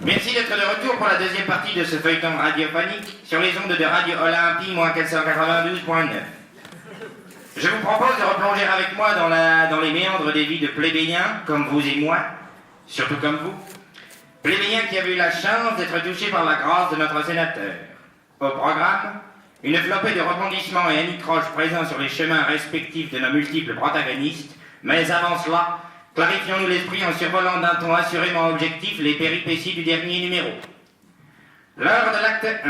Merci d'être de retour pour la deuxième partie de ce feuilleton radiophonique sur les ondes de Radio Olympie, -492.9. Je vous propose de replonger avec moi dans les méandres des vies de plébéiens, comme vous et moi, surtout comme vous. Plébéiens qui avaient eu la chance d'être touchés par la grâce de notre sénateur. Au programme, une flopée de rebondissements et anicroches présents sur les chemins respectifs de nos multiples protagonistes, mais avant cela, clarifions-nous l'esprit en survolant d'un ton assurément objectif les péripéties du dernier numéro. Lors de l'acte 1,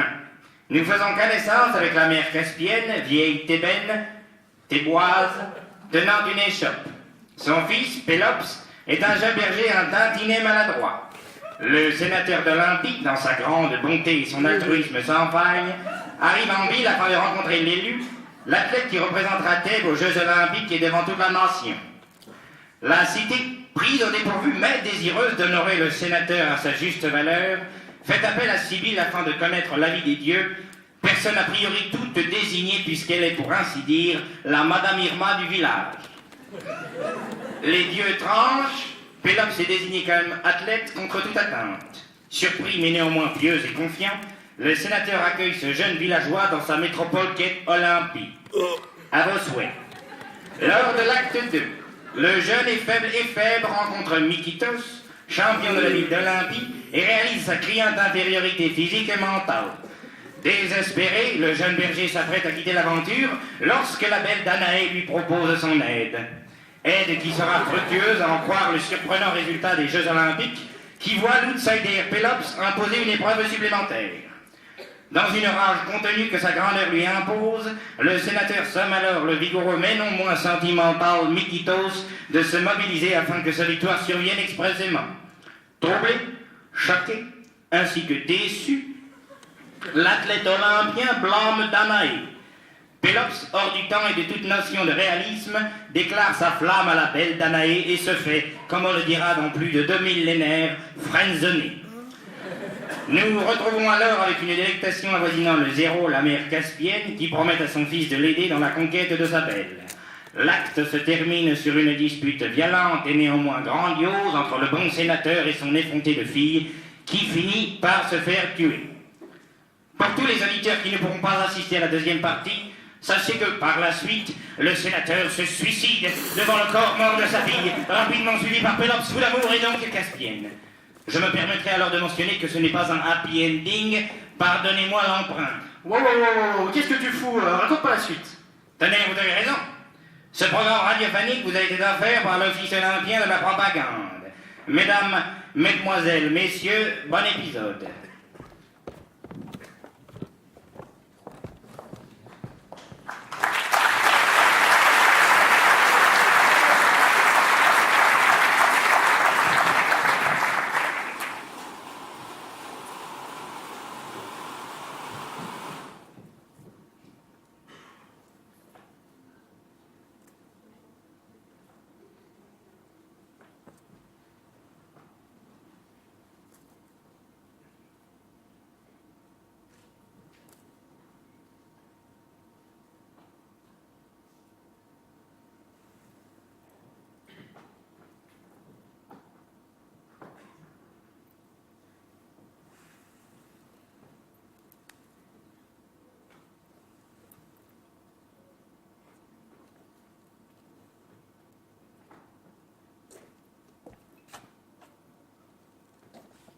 nous faisons connaissance avec la mère Caspienne, vieille thébène, théboise, tenant une échoppe. Son fils, Pélops, est un jeune berger un tantinet maladroit. Le sénateur d'Olympie, dans sa grande bonté et son altruisme sans faille, arrive en ville afin de rencontrer l'élu, l'athlète qui représentera Thèbes aux Jeux Olympiques et devant toute la nation. La cité, prise au dépourvu mais désireuse d'honorer le sénateur à sa juste valeur, fait appel à Sibylle afin de connaître l'avis des dieux, personne a priori toute désignée puisqu'elle est pour ainsi dire la Madame Irma du village. Les dieux tranchent, Pélops est désigné comme athlète contre toute atteinte. Surpris mais néanmoins pieux et confiant, le sénateur accueille ce jeune villageois dans sa métropole qu'est Olympie. À vos souhaits. Lors de l'acte 2, le jeune et faible rencontre Mikitos, champion de la ville d'Olympie, et réalise sa criante infériorité physique et mentale. Désespéré, le jeune berger s'apprête à quitter l'aventure lorsque la belle Danaé lui propose son aide. Aide qui sera fructueuse à en croire le surprenant résultat des Jeux Olympiques qui voit l'outsider Pélops imposer une épreuve supplémentaire. Dans une rage contenue que sa grandeur lui impose, le sénateur somme alors le vigoureux mais non moins sentimental Mikitos de se mobiliser afin que sa victoire survienne expressément. Troublé, choqué, ainsi que déçu, l'athlète olympien blâme Danaé. Pélops, hors du temps et de toute notion de réalisme, déclare sa flamme à la belle Danaé et se fait, comme on le dira dans plus de 2 millénaires, friendzoné. Nous retrouvons alors avec une délectation avoisinant le zéro la mère Caspienne qui promet à son fils de l'aider dans la conquête de sa belle. L'acte se termine sur une dispute violente et néanmoins grandiose entre le bon sénateur et son effronté de fille qui finit par se faire tuer. Pour tous les auditeurs qui ne pourront pas assister à la deuxième partie, sachez que par la suite, le sénateur se suicide devant le corps mort de sa fille, rapidement suivi par Pélops fou d'amour et donc Caspienne. Je me permettrai alors de mentionner que ce n'est pas un happy ending, pardonnez-moi l'emprunt. Wow, qu'est-ce que tu fous? Raconte pas la suite. Tenez, vous avez raison. Ce programme radiophonique vous a été offert par l'Office olympien de la propagande. Mesdames, mesdemoiselles, messieurs, bon épisode.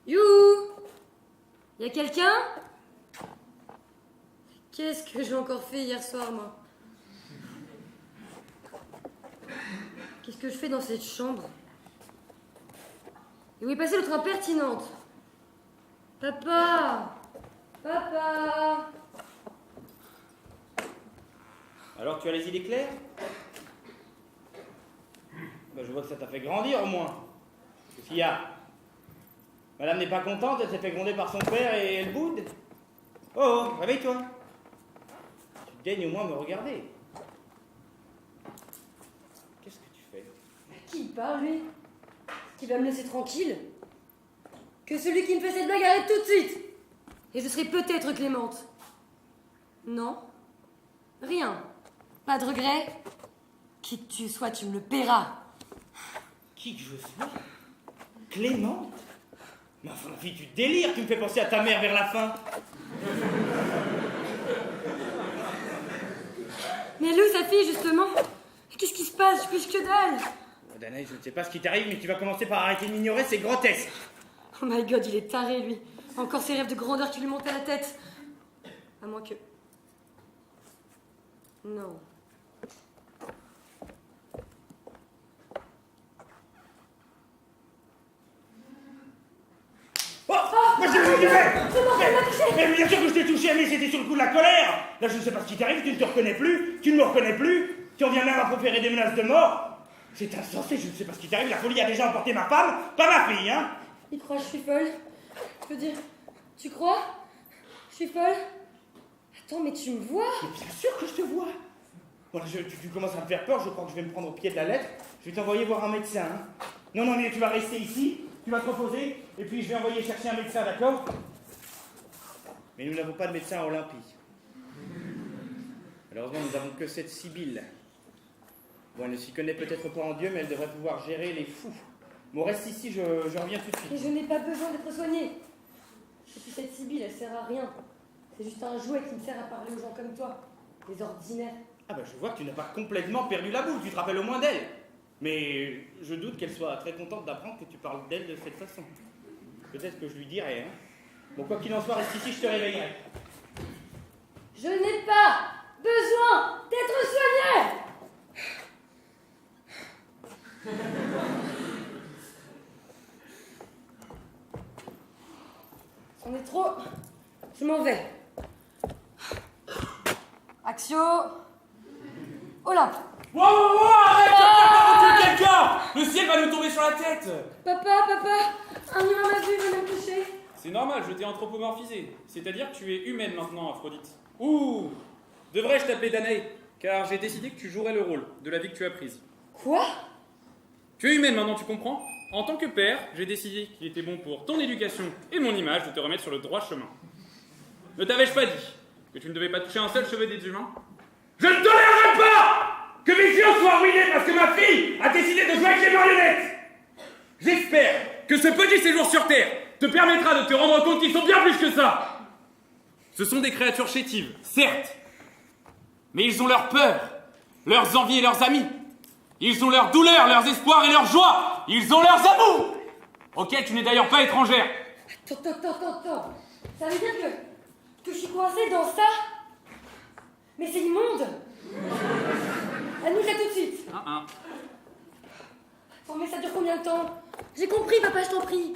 Youhou! Y'a quelqu'un? Qu'est-ce que j'ai encore fait hier soir, moi? Qu'est-ce que je fais dans cette chambre? Et où est passée l'autre impertinente? Papa! Papa! Alors tu as les idées claires? Ben, je vois que ça t'a fait grandir au moins. Qu'est-ce qu'il y a? Madame n'est pas contente, elle s'est fait gronder par son père et elle boude. Oh, réveille-toi. Tu daignes au moins me regarder. Qu'est-ce que tu fais? Qui parle, lui? Qui va me laisser tranquille? Que celui qui me fait cette blague arrête tout de suite! Et je serai peut-être clémente. Non? Rien. Pas de regret? Qui que tu sois, tu me le paieras. Qui que je sois? Clémente? Mais enfin, ma fille, tu délires, tu me fais penser à ta mère vers la fin. Mais elle est où sa fille, justement? Qu'est-ce qui se passe? Je pige que dalle. Oh, Danaï, je ne sais pas ce qui t'arrive, mais tu vas commencer par arrêter de m'ignorer, c'est grotesque. Oh my god, il est taré, lui. Encore ses rêves de grandeur qui lui montent à la tête. À moins que... Non. Oh, moi je l'ai fait. C'est bon, elle m'a touché. Mais bien sûr que je t'ai touché, mais c'était sur le coup de la colère. Là, je ne sais pas ce qui t'arrive, tu ne te reconnais plus, tu ne me reconnais plus, tu en viens même à proférer des menaces de mort. C'est insensé, je ne sais pas ce qui t'arrive, la folie a déjà emporté ma femme, pas ma fille, hein. Il croit que je suis folle. Je veux dire, tu crois? Je suis folle? Attends, mais tu me vois? Mais bien sûr que je te vois. Voilà, tu commences à me faire peur, je crois que je vais me prendre au pied de la lettre. Je vais t'envoyer voir un médecin. Hein. Non, mais tu vas rester ici, tu vas te reposer, et puis je vais envoyer chercher un médecin, d'accord? Mais nous n'avons pas de médecin à Olympie. Malheureusement, nous n'avons que cette Sibylle. Bon, elle ne s'y connaît peut-être pas en Dieu, mais elle devrait pouvoir gérer les fous. Bon, reste ici, je reviens tout de Et suite. je n'ai pas besoin d'être soignée. Et puis cette Sibylle, elle sert à rien. C'est juste un jouet qui me sert à parler aux gens comme toi. Les ordinaires. Ah bah je vois que tu n'as pas complètement perdu la boule, tu te rappelles au moins d'elle. Mais je doute qu'elle soit très contente d'apprendre que tu parles d'elle de cette façon. Peut-être que je lui dirai, hein. Bon, quoi qu'il en soit, reste ici, je te réveillerai. Je n'ai pas besoin d'être soignée. C'en est trop. Je m'en vais. Axio. Olympe. Wow, arrête, quelqu'un. Le ciel va nous tomber sur la tête. Papa, un humain m'a vu, veut me toucher. C'est normal, je t'ai anthropomorphisé. C'est-à-dire que tu es humaine maintenant, Aphrodite. Ouh, devrais-je t'appeler Danae? Car j'ai décidé que tu jouerais le rôle de la vie que tu as prise. Quoi? Tu es humaine maintenant, tu comprends? En tant que père, j'ai décidé qu'il était bon pour ton éducation et mon image de te remettre sur le droit chemin. Ne t'avais-je pas dit que tu ne devais pas toucher un seul cheveu des humains? Je ne tolérerai pas que mes yeux soient ruinés parce que ma fille a décidé de jouer avec les marionnettes. J'espère que ce petit séjour sur Terre te permettra de te rendre compte qu'ils sont bien plus que ça. Ce sont des créatures chétives, certes, mais ils ont leurs peurs, leurs envies et leurs amis. Ils ont leurs douleurs, leurs espoirs et leurs joies. Ils ont leurs amours, auxquels tu n'es d'ailleurs pas étrangère. Attends. Ça veut dire que je suis coincée dans ça? Mais c'est immonde. Annule-la tout de suite. Oh, mais ça dure combien de temps? J'ai compris, papa, je t'en prie.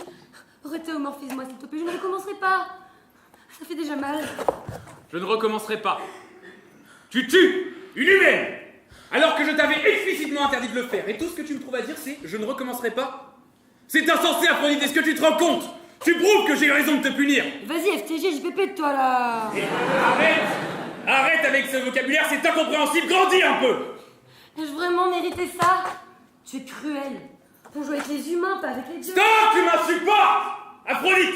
Rethéomorphise-moi, s'il te plaît, je ne recommencerai pas. Ça fait déjà mal. Je ne recommencerai pas. Tu tues une humaine, alors que je t'avais explicitement interdit de le faire. Et tout ce que tu me trouves à dire, c'est « je ne recommencerai pas ». C'est insensé, Aphrodite, est-ce que tu te rends compte? Tu prouves que j'ai eu raison de te punir. Vas-y, FTG, JPP de toi, là. Et arrête avec ce vocabulaire, c'est incompréhensible, grandis un peu. Ai-je vraiment mérité ça? Tu es cruel. On joue avec les humains, pas avec les dieux. Stop, tu m'insultes pas, Aphrodite.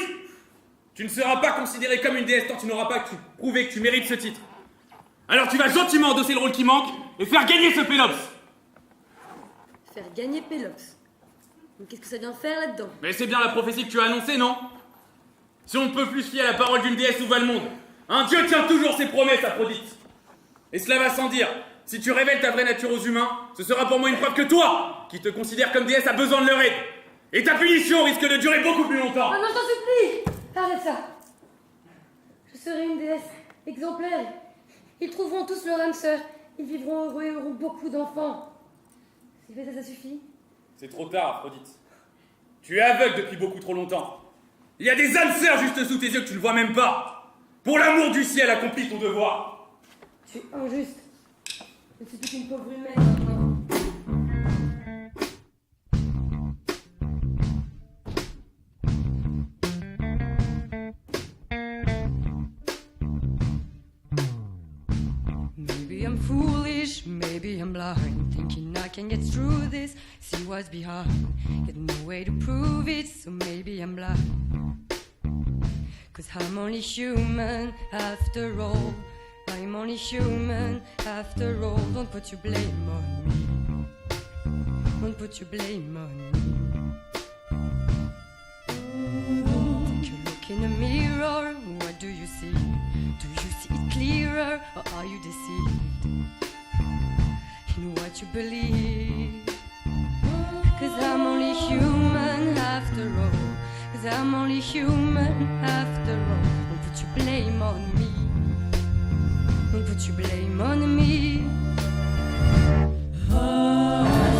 Tu ne seras pas considérée comme une déesse tant tu n'auras pas prouvé que tu mérites ce titre. Alors tu vas gentiment endosser le rôle qui manque et faire gagner ce Pélops. Faire gagner Pélops. Mais qu'est-ce que ça vient faire là-dedans? Mais c'est bien la prophétie que tu as annoncée, non? Si on ne peut plus se fier à la parole d'une déesse, où va le monde? Un dieu tient toujours ses promesses, Aphrodite. Et cela va sans dire. Si tu révèles ta vraie nature aux humains, ce sera pour moi une preuve que toi, qui te considères comme déesse, a besoin de leur aide. Et ta punition risque de durer beaucoup plus longtemps. Oh non, je t'en supplie! Arrête ça! Je serai une déesse exemplaire. Ils trouveront tous leur âme sœur. Ils vivront heureux et auront beaucoup d'enfants. Si fait ça suffit? C'est trop tard, Aphrodite. Tu es aveugle depuis beaucoup trop longtemps. Il y a des âmes sœurs juste sous tes yeux que tu ne vois même pas. Pour l'amour du ciel, accomplis ton devoir. Tu es injuste. Je ne suis plus qu'une pauvre humaine maintenant. Maybe I'm foolish, maybe I'm blind, thinking I can get through this, see what's behind, get no way to prove it, so maybe I'm blind. 'Cause I'm only human after all, I'm only human after all. Don't put your blame on me, don't put your blame on me. mirror, or are you deceived in what you believe? 'Cause I'm only human after all. 'Cause I'm only human after all. Don't put your blame on me. Don't put your blame on me.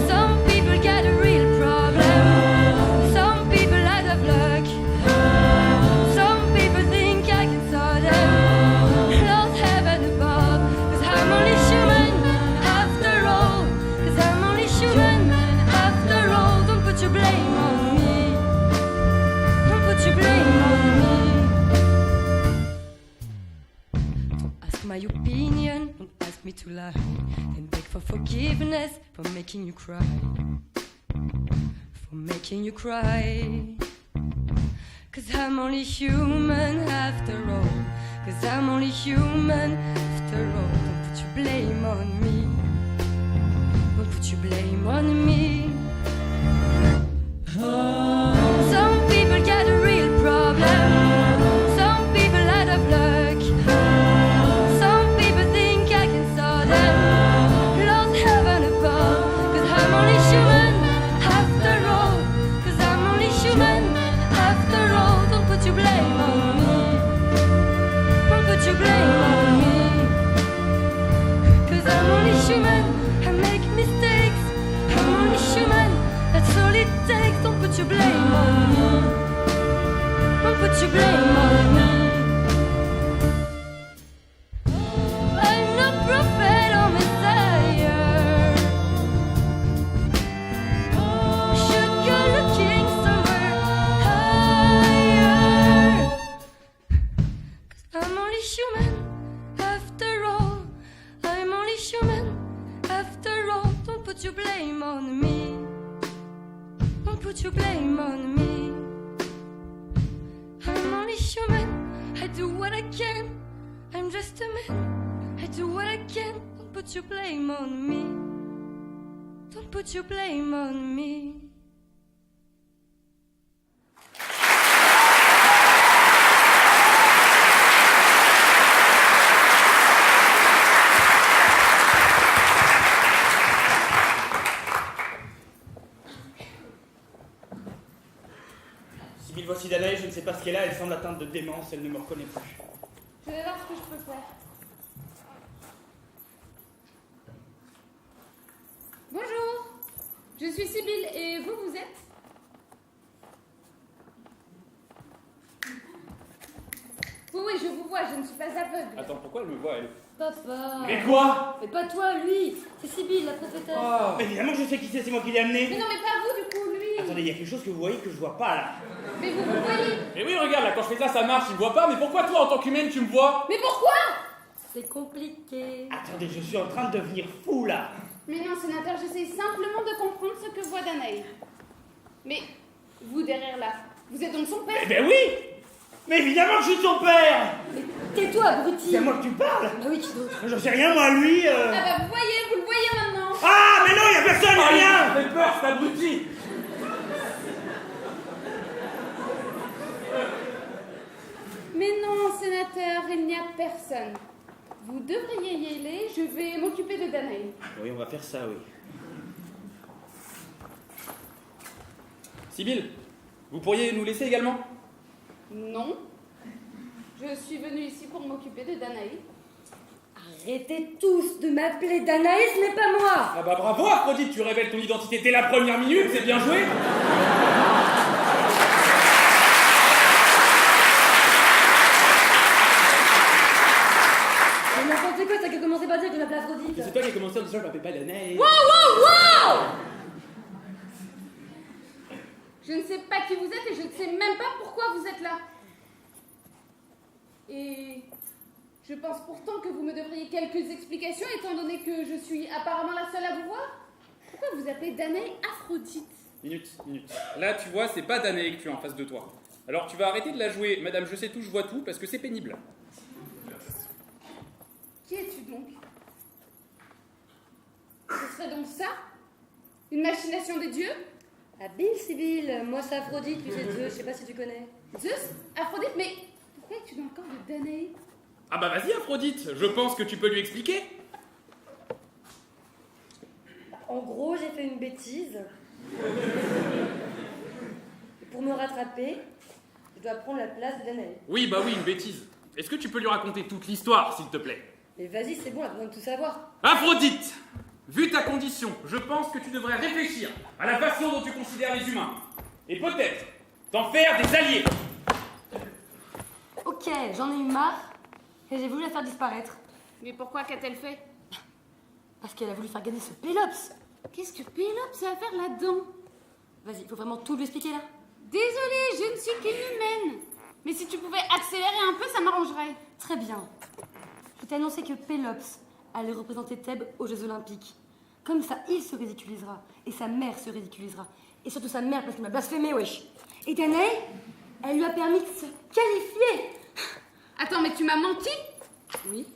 Some people got a real problem. Some people out of luck. Some people think I can solve them. Lord heaven above. 'Cause I'm only human after all. 'Cause I'm only human after all. Don't put your blame on me. Don't put your blame on me. Don't ask my opinion. Don't ask me to lie. Then beg for forgiveness for making you cry. For making you cry. 'Cause I'm only human after all. 'Cause I'm only human after all. Don't put your blame on me. Don't put your blame on me. Some people got a real problem. Some people out of luck. Some people think I can solve them. Lord heaven above. 'Cause I'm only human after all. 'Cause I'm only human after all. Don't put your blame on me. Don't put your blame on me. 'Cause I'm only human. I make mistakes. I'm only human. That's all it takes. Don't put your blame on me. Don't put your blame on me. I'm no prophet or messiah. Should go looking somewhere higher. 'Cause I'm only human after all. I'm only human after all. Don't put your blame on me. Don't put your blame on me. I'm only human. I do what I can. I'm just a man. I do what I can. Don't put your blame on me. Don't put your blame on me. Sibylle, voici Danae, je ne sais pas ce qu'elle a, elle semble atteinte de démence, elle ne me reconnaît plus. Je vais voir ce que je peux faire. Bonjour, je suis Sibylle et vous êtes? Oui, je vous vois, je ne suis pas aveugle. Attends, pourquoi elle me voit, elle? Papa. Mais quoi? Mais pas toi, lui. C'est Sibylle, la prophétesse. Oh. Mais évidemment que je sais qui c'est moi qui l'ai amené. Mais non, mais pas vous, du coup, lui. Attendez, il y a quelque chose que vous voyez que je vois pas là. Mais vous voyez. Mais oui, regarde, là, quand je fais ça marche, il me voit pas, mais pourquoi toi, en tant qu'humaine, tu me vois? Mais pourquoi? C'est compliqué. Attendez, je suis en train de devenir fou là. Mais non, sénateur, j'essaie simplement de comprendre ce que voit Danae. Mais vous, derrière là, vous êtes donc son père? Eh ben oui. Mais évidemment que je suis son père. Mais tais-toi, abruti. C'est à moi que tu parles. Bah oui, qui d'autre? J'en sais rien moi, lui. Ah bah vous le voyez maintenant. Ah mais non, il y a personne, y a rien. J'ai peur, c'est abruti. Mais non, sénateur, il n'y a personne. Vous devriez y aller, je vais m'occuper de Danae. Oui, on va faire ça, oui. Sibylle, vous pourriez nous laisser également? Non. Je suis venue ici pour m'occuper de Danae. Arrêtez tous de m'appeler Danae, ce n'est pas moi. Ah bah bravo, Aphrodite, tu révèles ton identité dès la première minute, c'est bien joué. Mais n'importe quoi, t'as qu'à commencer par dire que je m'appelle Aphrodite. C'est toi qui as commencé en disant je m'appelle pas Danae. Wow! Je ne sais pas qui vous êtes et je ne sais même pas pourquoi vous êtes là. Et je pense pourtant que vous me devriez quelques explications étant donné que je suis apparemment la seule à vous voir. Pourquoi vous appelez Danae Aphrodite? Minute. Là, tu vois, c'est pas Danae que tu as en face de toi. Alors tu vas arrêter de la jouer, Madame Je sais tout, je vois tout, parce que c'est pénible. Qui es-tu donc? Ce serait donc ça? Une machination des dieux? Habile, Sibylle. Moi, c'est Aphrodite, tu sais Zeus, je sais pas si tu connais. Zeus? Aphrodite? Mais pourquoi es-tu dans le corps de Danae? Ah bah vas-y, Aphrodite, je pense que tu peux lui expliquer. En gros, j'ai fait une bêtise. Et pour me rattraper, je dois prendre la place de Danae. Oui, bah oui, une bêtise. Est-ce que tu peux lui raconter toute l'histoire, s'il te plaît? Mais vas-y, c'est bon, on a besoin de tout savoir. Aphrodite, vu ta condition, je pense que tu devrais réfléchir à la façon dont tu considères les humains. Et peut-être t'en faire des alliés. Ok, j'en ai eu marre et j'ai voulu la faire disparaître. Mais pourquoi qu'a-t-elle fait? Parce qu'elle a voulu faire gagner ce Pélops. Qu'est-ce que Pélops a à faire là-dedans? Vas-y, faut vraiment tout lui expliquer là. Désolée, je ne suis qu'une humaine. Mais si tu pouvais accélérer un peu, ça m'arrangerait. Très bien. Je t'ai annoncé que Pélops allait représenter Thèbes aux Jeux Olympiques. Comme ça, il se ridiculisera. Et sa mère se ridiculisera. Et surtout sa mère, parce qu'il m'a blasphémé, wesh. Et Danae, elle lui a permis de se qualifier. Attends, mais tu m'as menti? Oui.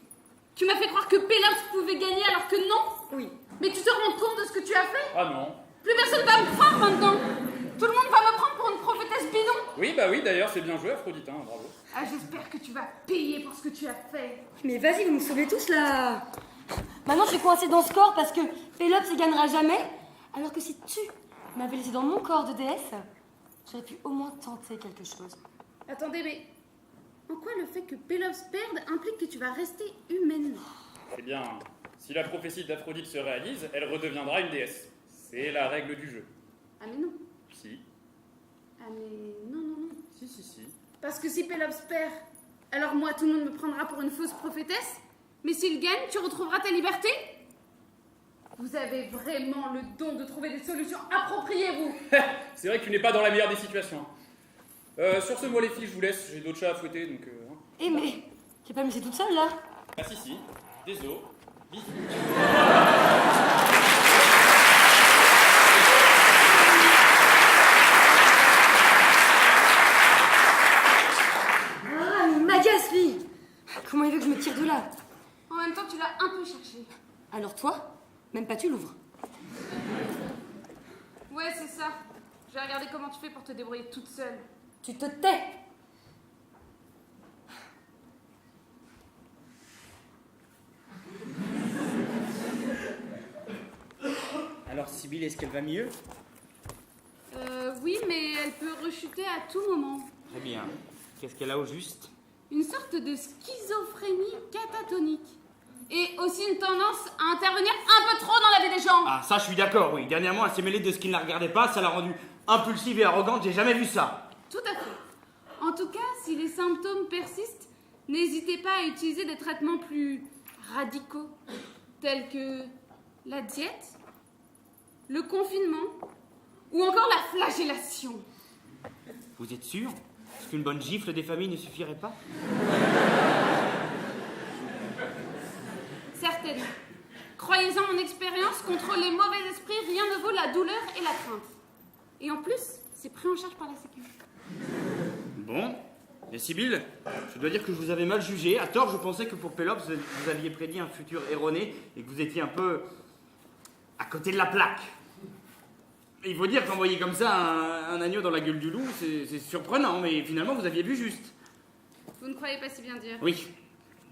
Tu m'as fait croire que Pélops pouvait gagner alors que non? Oui. Mais tu te rends compte de ce que tu as fait? Ah non. Plus personne va me croire maintenant. Tout le monde va me prendre pour une prophétesse bidon. Oui, bah oui, d'ailleurs, c'est bien joué, Aphrodite, hein, bravo. Ah, j'espère que tu vas payer pour ce que tu as fait. Mais vas-y, vous me sauvez tous là. Maintenant, je suis coincée dans ce corps parce que Pélops ne gagnera jamais. Alors que si tu m'avais laissé dans mon corps de déesse, j'aurais pu au moins tenter quelque chose. Attendez, mais en quoi le fait que Pélops perde implique que tu vas rester humaine? Eh bien, si la prophétie d'Aphrodite se réalise, elle redeviendra une déesse. C'est la règle du jeu. Ah mais non. Si. Ah mais non. Si. Parce que si Pélops perd, alors moi tout le monde me prendra pour une fausse prophétesse. Mais s'il gagne, tu retrouveras ta liberté. Vous avez vraiment le don de trouver des solutions appropriées, vous. C'est vrai que tu n'es pas dans la meilleure des situations. Sur ce, moi les filles, je vous laisse, j'ai d'autres chats à fouetter, donc... hein. Eh mais, j'ai pas me laisser toute seule là. Ah si, désolé, bisous. Ah, mais il m'agace, lui. Comment il veut que je me tire de là? En même temps, tu l'as un peu cherché. Alors toi, même pas tu l'ouvres. Ouais, c'est ça. Je vais regarder comment tu fais pour te débrouiller toute seule. Tu te tais. Alors, Sibylle, est-ce qu'elle va mieux? Oui, mais elle peut rechuter à tout moment. Très bien. Qu'est-ce qu'elle a au juste? Une sorte de schizophrénie catatonique. Et aussi une tendance à intervenir un peu trop dans la vie des gens. Ah, ça, je suis d'accord, oui. Dernièrement, elle s'est mêlée de ce qui ne la regardait pas, ça l'a rendue impulsive et arrogante, j'ai jamais vu ça. Tout à fait. En tout cas, si les symptômes persistent, n'hésitez pas à utiliser des traitements plus radicaux, tels que la diète, le confinement, ou encore la flagellation. Vous êtes sûr? Est-ce qu'une bonne gifle des familles ne suffirait pas? Certaines. Croyez-en mon expérience, contre les mauvais esprits, rien ne vaut la douleur et la crainte. Et en plus, c'est pris en charge par la sécurité. Bon. Et Sibylle, je dois dire que je vous avais mal jugé. À tort, je pensais que pour Pélops, vous aviez prédit un futur erroné et que vous étiez un peu à côté de la plaque. Il faut dire qu'envoyer comme ça un agneau dans la gueule du loup, c'est surprenant, mais finalement, vous aviez vu juste. Vous ne croyez pas si bien dire. Oui,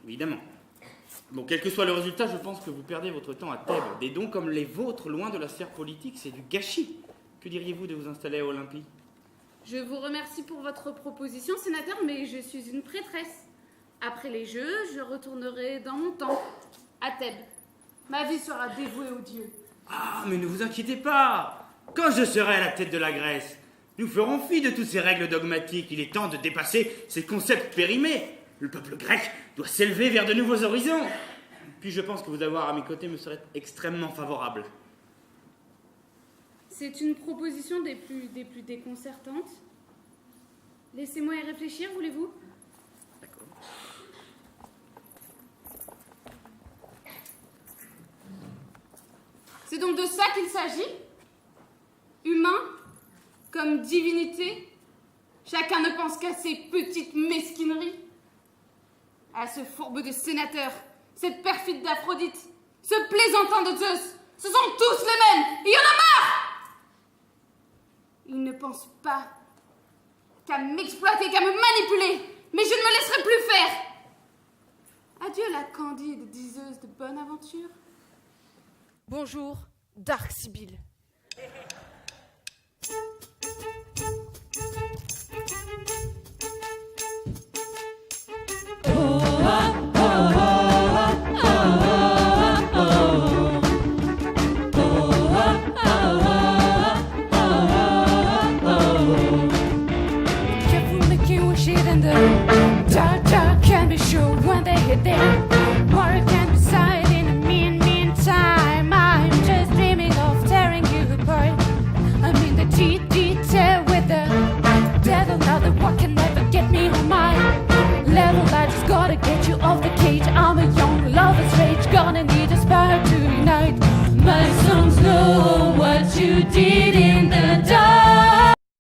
évidemment. Bon, quel que soit le résultat, je pense que vous perdez votre temps à Thèbes. Des dons comme les vôtres, loin de la sphère politique, c'est du gâchis. Que diriez-vous de vous installer à Olympie? Je vous remercie pour votre proposition, sénateur, mais je suis une prêtresse. Après les Jeux, je retournerai dans mon temple, à Thèbes. Ma vie sera dévouée aux dieux. Ah, mais ne vous inquiétez pas. Quand je serai à la tête de la Grèce, nous ferons fi de toutes ces règles dogmatiques. Il est temps de dépasser ces concepts périmés. Le peuple grec doit s'élever vers de nouveaux horizons. Puis je pense que vous avoir à mes côtés me serait extrêmement favorable. C'est une proposition des plus déconcertantes. Laissez-moi y réfléchir, voulez-vous? D'accord. C'est donc de ça qu'il s'agit? Humain, comme divinité, chacun ne pense qu'à ses petites mesquineries. À ce fourbe de sénateur, cette perfide d'Aphrodite, ce plaisantin de Zeus, ce sont tous les mêmes, il y en a marre! Ils ne pensent pas qu'à m'exploiter, qu'à me manipuler, mais je ne me laisserai plus faire. dandy et de diseuse de bonne aventure. Bonjour, Dark Sibyl. Careful making with shit and the dark can be sure when they hit there. Water can